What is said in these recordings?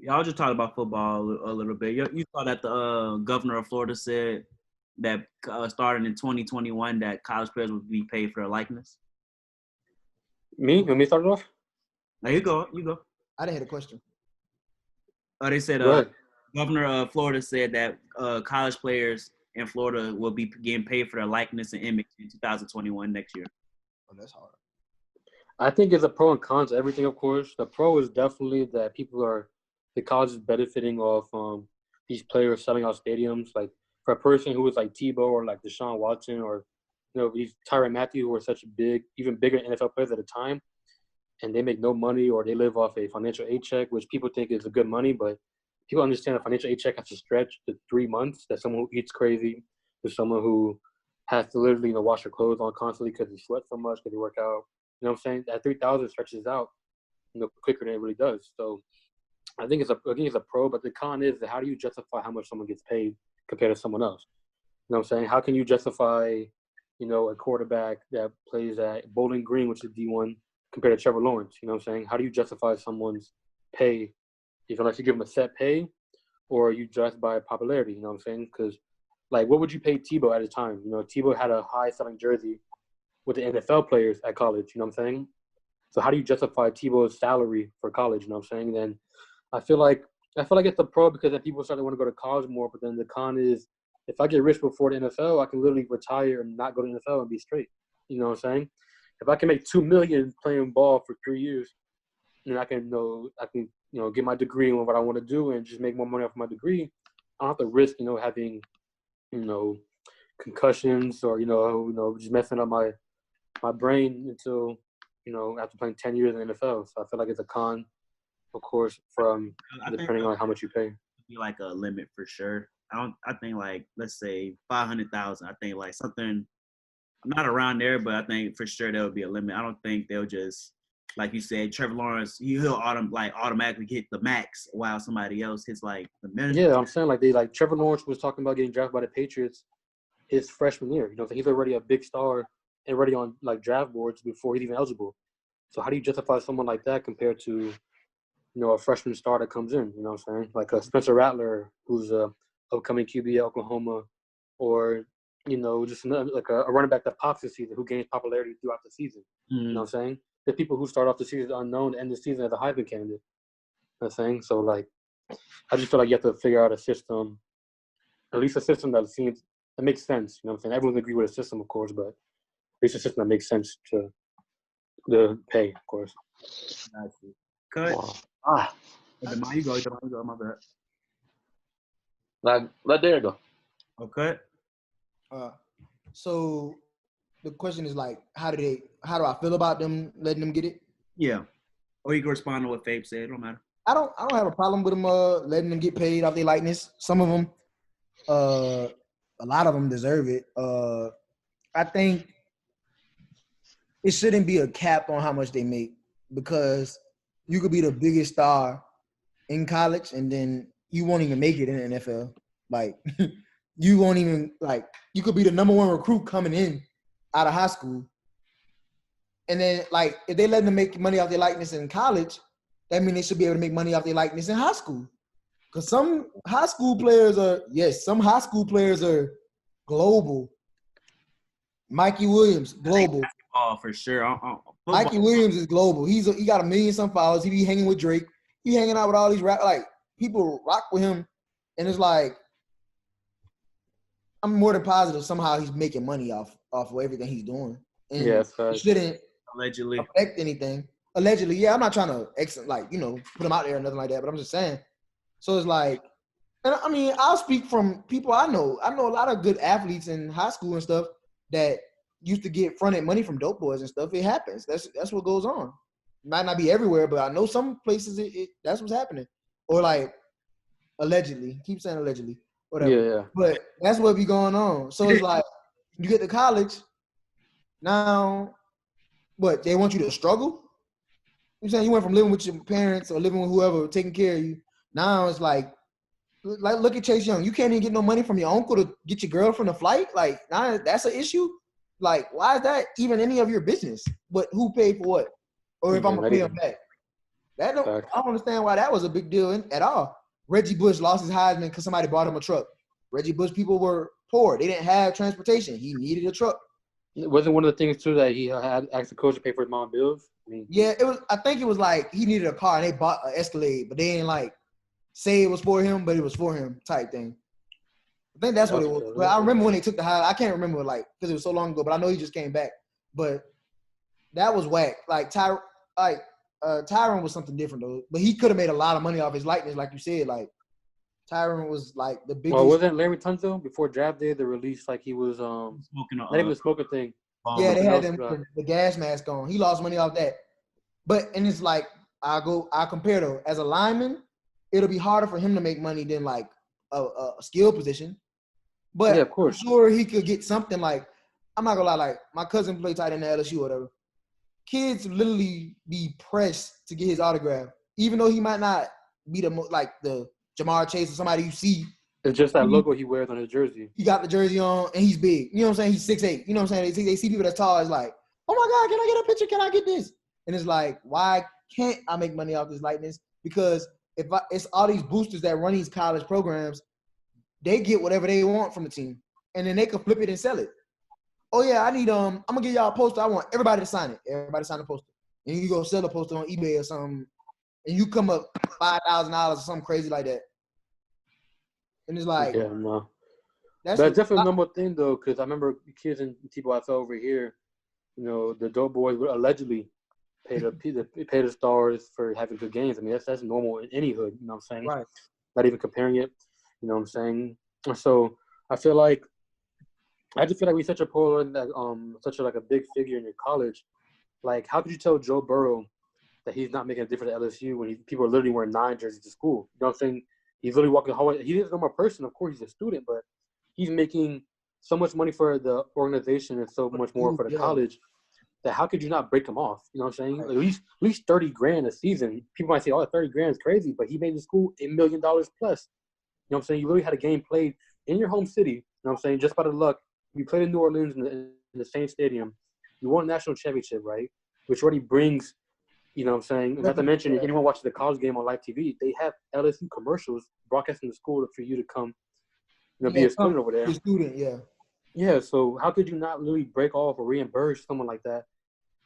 Y'all just talked about football a little bit. You saw that the governor of Florida said that starting in 2021 that college players would be paid for their likeness. Me? Let me start it off? Now you go. I didn't hear the question. They said Go ahead. governor of Florida said that college players in Florida will be getting paid for their likeness and image in 2021 next year. Oh, that's hard. I think it's a pro and cons to everything, of course. The pro is definitely that the college is benefiting off these players selling out stadiums. Like for a person who was like Tebow or like Deshaun Watson or these Tyrann Mathieu, who were such even bigger NFL players at the time, and they make no money or they live off a financial aid check, which people think is a good money, but people understand a financial aid check has to stretch to 3 months. That someone who eats crazy, there's someone who has to literally wash their clothes on constantly because they sweat so much because they work out. You know what I'm saying? That 3,000 stretches out quicker than it really does. So I think it's a pro, but the con is that how do you justify how much someone gets paid compared to someone else? You know what I'm saying? How can you justify, a quarterback that plays at Bowling Green, which is D1, compared to Trevor Lawrence? You know what I'm saying? How do you justify someone's pay unless you give them a set pay or you judge by popularity? You know what I'm saying? Because, what would you pay Tebow at the time? Tebow had a high-selling jersey with the NFL players at college, you know what I'm saying? So how do you justify Tebow's salary for college, you know what I'm saying? Then I feel like it's a pro because then people start to want to go to college more, but then the con is if I get rich before the NFL, I can literally retire and not go to the NFL and be straight. You know what I'm saying? If I can make $2 million playing ball for 3 years, then I can get my degree in what I want to do and just make more money off my degree. I don't have to risk, having, concussions or, just messing up my brain until, after playing 10 years in the NFL. So I feel like it's a con, of course, from depending on how much you pay. Be like a limit for sure. I think let's say 500,000. I think something not around there, but I think for sure there would be a limit. I don't think they'll just, like you said, Trevor Lawrence, he'll automatically hit the max while somebody else hits the minimum. Yeah, I'm saying Trevor Lawrence was talking about getting drafted by the Patriots his freshman year. He's already a big star and already on draft boards before he's even eligible. So how do you justify someone like that compared to, a freshman star that comes in? You know what I'm saying? Like a Spencer Rattler, who's a upcoming QB at Oklahoma, or just another, a running back that pops this season who gains popularity throughout the season. Mm-hmm. You know what I'm saying? The people who start off the season unknown, end the season as a Heisman candidate. You know what I'm saying? So I just feel like you have to figure out a system, at least a system that makes sense. You know what I'm saying? Everyone agree with a system, of course, but at least a system that makes sense to the pay, of course. Cut. Wow. You go, my bad. Let Derek go. Okay. So the question is how do I feel about them letting them get it? Yeah. Or you can respond to what Fabe said. It don't matter. I don't have a problem with them letting them get paid off their likeness. Some of them, a lot of them deserve it. I think it shouldn't be a cap on how much they make because you could be the biggest star in college and then you won't even make it in the NFL. You won't even you could be the number one recruit coming in out of high school. And then if they let them make money off their likeness in college, that means they should be able to make money off their likeness in high school. Because some high school players are global. Mikey Williams, global. Oh, for sure. Mikey Williams is global. He got 1 million some followers. He be hanging with Drake. He hanging out with all these people rock with him. And it's I'm more than positive somehow he's making money off of everything he's doing. And it shouldn't allegedly affect anything. Allegedly, yeah. I'm not trying to put him out there or nothing like that, but I'm just saying. So it's and I mean, I'll speak from people I know. I know a lot of good athletes in high school and stuff that used to get fronted money from dope boys and stuff. It happens. That's what goes on. Might not be everywhere, but I know some places that's what's happening. Or allegedly. Keep saying allegedly. Whatever. Yeah. But that's what be going on. So it's you get to college, now what, they want you to struggle? You saying you went from living with your parents or living with whoever taking care of you. Now it's look at Chase Young. You can't even get no money from your uncle to get your girlfriend a flight. Now that's an issue. Why is that even any of your business? But who paid for what? Or if I'm gonna pay them back? I don't understand why that was a big deal at all. Reggie Bush lost his Heisman because somebody bought him a truck. Reggie Bush people were poor. They didn't have transportation. He needed a truck. It wasn't one of the things, too, that he had asked the coach to pay for his mom's bills? Yeah, it was. I think it was like he needed a car and they bought an Escalade, but they didn't like say it was for him, but it was for him type thing. I think that's what it was. But I remember when they took the high. I can't remember because it was so long ago. But I know he just came back. But that was whack. Tyron was something different though. But he could have made a lot of money off his likeness, like you said. Like Tyron was like the biggest. Well, wasn't Larry Tunsil before draft day the release like he was smoking not even the smoker thing? Yeah, they had them the gas mask on. He lost money off that. And it's like I compare though as a lineman, it'll be harder for him to make money than like a skill position. But yeah, of course. I'm sure he could get something like, I'm not gonna lie, like my cousin played tight end at LSU or whatever. Kids literally be pressed to get his autograph, even though he might not be the Jamar Chase or somebody you see. It's just that logo he wears on his jersey. He got the jersey on and he's big. You know what I'm saying? He's 6'8". You know what I'm saying? They see people that's tall. It's like, oh my God, can I get a picture? Can I get this? And it's like, why can't I make money off this likeness? Because it's all these boosters that run these college programs, they get whatever they want from the team, and then they can flip it and sell it. Oh yeah, I need I'm gonna give y'all a poster. I want everybody to sign it. Everybody sign the poster, and you go sell a poster on eBay or something, and you come up $5,000 or something crazy like that. And it's like, yeah, no. That's definitely a normal thing though, because I remember kids in T-Ball I saw over here, you know, the dope boys would allegedly pay the stars for having good games. I mean, that's normal in any hood. You know what I'm saying? Right. Not even comparing it. You know what I'm saying? So I just feel like we such a polar that such a big figure in your college. Like, how could you tell Joe Burrow that he's not making a difference at LSU when people are literally wearing 9 jerseys to school? You know what I'm saying? He's literally walking the hallway. He is a normal person. Of course, he's a student, but he's making so much money for the organization and so much more for the college that how could you not break him off? You know what I'm saying? Right. At least $30,000 a season. People might say, oh, $30,000 is crazy, but he made the school $1 million plus. You know what I'm saying? You really had a game played in your home city. You know what I'm saying? Just by the luck. You played in New Orleans in the same stadium. You won a national championship, right? Which already brings, you know what I'm saying? Not to mention, if anyone watches the college game on live TV, they have LSU commercials broadcasting the school for you to come, be a student over there. A student, yeah. Yeah, so how could you not really break off or reimburse someone like that?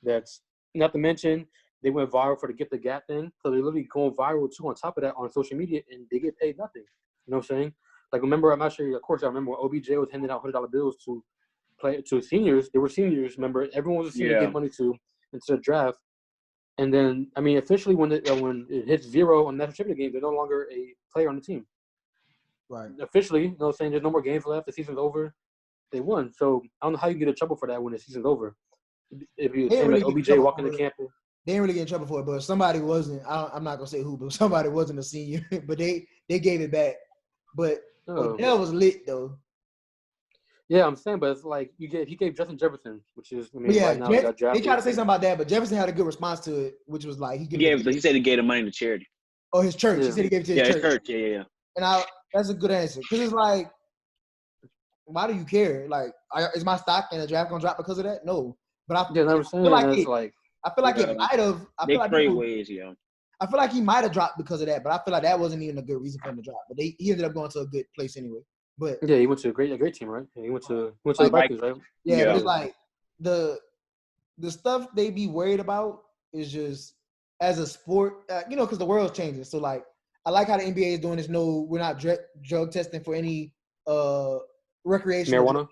That's not to mention they went viral for the Get the Gap thing. So they're literally going viral too on top of that on social media, and they get paid nothing. You know what I'm saying? Like, remember, I'm not sure, of course, I remember when OBJ was handing out $100 bills to seniors. They were seniors, remember? Everyone was a senior to get money to into the draft. And then, I mean, officially when it hits 0 on national championship game, they're no longer a player on the team. Right. Officially, you know what I'm saying? There's no more games left. The season's over. They won. So I don't know how you can get in trouble for that when the season's over. If you like OBJ walking the campus. They didn't really get in trouble for it, but somebody wasn't. I'm not gonna say who, but somebody wasn't a senior. But they gave it back. But Odell was lit though. Yeah, I'm saying, but it's like he gave Justin Jefferson, which is right now he got drafted. They tried to say something about that, but Jefferson had a good response to it, which was like he said he gave the money to charity. Oh, his church. Yeah. He said he gave it to his church. Yeah. And that's a good answer because it's like, why do you care? Like, is my stock in the draft gonna drop because of that? No, but I feel like it might have. I feel like he might have dropped because of that, but I feel like that wasn't even a good reason for him to drop. But he ended up going to a good place anyway. But yeah, he went to a great team, right? Yeah, he went to the Vikings, right? Yeah, but it's like the stuff they be worried about is just as a sport, because the world's changing. So like, I like how the NBA is doing this. No, we're not drug testing for any recreational marijuana.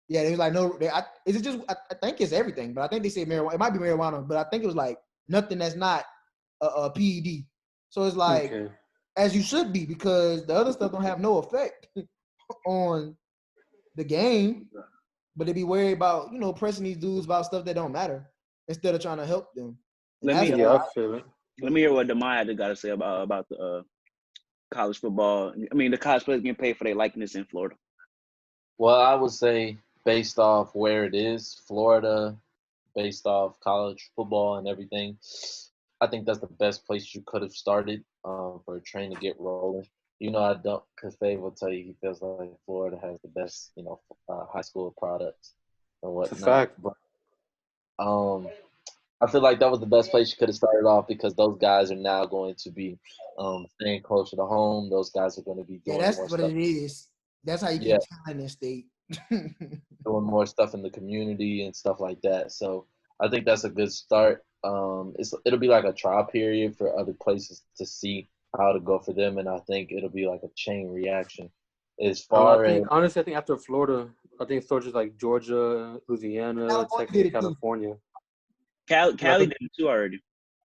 Yeah, they was like, no. Is it just? I think it's everything, but I think they say marijuana. It might be marijuana, but I think it was like nothing that's not a PED. So it's like, as you should be, because the other stuff don't have no effect on the game, but they be worried about pressing these dudes about stuff that don't matter instead of trying to help them. Let me hear what Demai had got to say about the college football. I mean, the college players getting paid for their likeness in Florida. Well, I would say based off where it is, Florida, based off college football and everything, I think that's the best place you could have started for a train to get rolling. I don't, because Faye will tell you he feels like Florida has the best, high school products and whatnot. It's a fact. But, I feel like that was the best place you could have started off because those guys are now going to be staying closer to home. Those guys are going to be Yeah, doing that's more what stuff. it is. That's how you Yeah, keep talent in state. doing more stuff in the community and stuff like that. So I think that's a good start. It'll be like a trial period for other places to see how to go for them, and I think it'll be like a chain reaction. As I far as think honestly, I think after Florida, I think it starts just like Georgia, Louisiana, California Texas, did it too. California. And I Cali think, did it too already.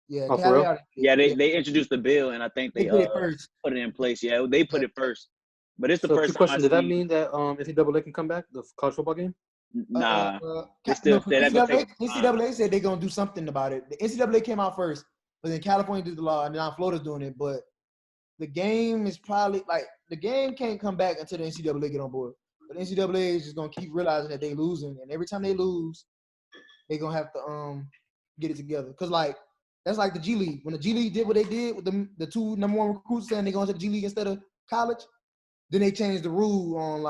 Yeah, oh, for Cali real? already did Yeah, it. Yeah, they introduced the bill, and I think they they put it first. put it in place. Yeah, they put Yeah. it first, but it's the So, first quick time I question: Does that see. mean that NCAA can come back the college football game? Nah, they No, still because say that gonna take time. NCAA said they're gonna do something about it. The NCAA came out first, but then California did the law, and now Florida's doing it. But the game is probably like the game can't come back until the NCAA get on board. But the NCAA is just gonna keep realizing that they losing, and every time they lose, they're gonna have to get it together. Cause like that's like the G League. When the G League did what they did with the two number one recruits saying they're going to the G League instead of college, then they changed the rule on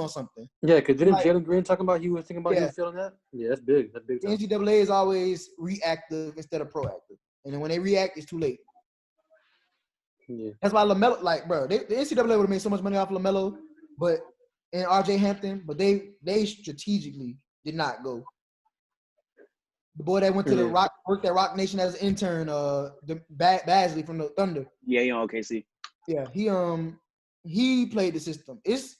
something. Yeah, because didn't Like, Jalen Green talk about he was thinking about he yeah, was feeling that? Yeah, that's big. That's big the time. NCAA is always reactive instead of proactive, and then when they react, it's too late. Yeah. That's why LaMelo, like, bro, the NCAA would have made so much money off LaMelo, but and RJ Hampton, but they strategically did not go. The boy that went to the Yeah. Rock, worked at Rock Nation as an intern, Basley from the Thunder. Yeah, you know, OKC. Yeah, he played the system. It's